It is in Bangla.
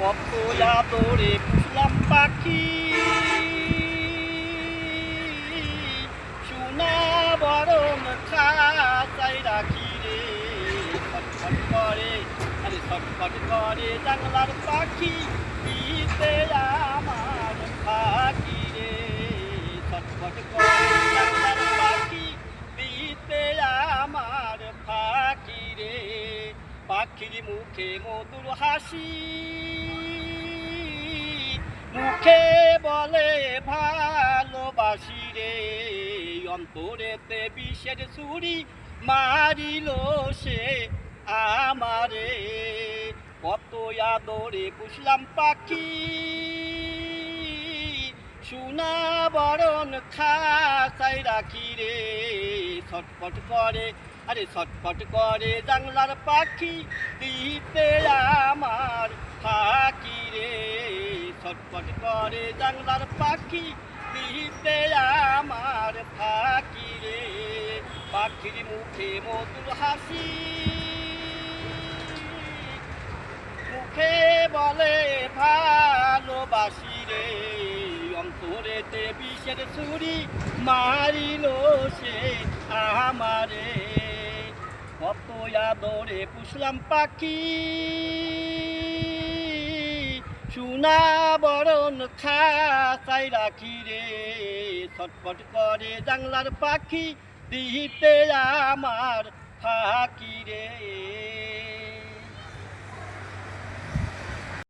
কত আদরে পুষলাম পাখি, সোনা বরণ খাঁচায় রাখি রে। ছটফট করে, আরে ছটফট করে জানলার পাখি, দিতে আমার ফাঁকি রে। ছটফট করে জানলার পাখি, দিতে আমার ফাঁকি রে। পাখির মুখে মধুর হাসি, মুখে বলে ভালোবাসি রে। অন্তরেতে বিষের ছুরি মারিল সে আমারে। কত আদরে পুষলাম পাখি, সোনা বরণ খাঁচায় রাখি রে। ছটফট করে, আরে ছটফট করে জানলার পাখি, দিতে আমার ফাঁকি রে। ছটফট করে জানলার পাখি, দিতে আমার ফাঁকি রে। পাখির মুখে মধুর হাসি, মুখে বলে ভালোবাসি রে। অন্তরেতে বিষের ছুরি মারিল সে আমারে। কত আদরে পুষলাম পাখি, সোনা বরণ খাঁচায় রাখি রে। ছটফট করে জানলার পাখি, দিতে আমার ফাঁকি রে।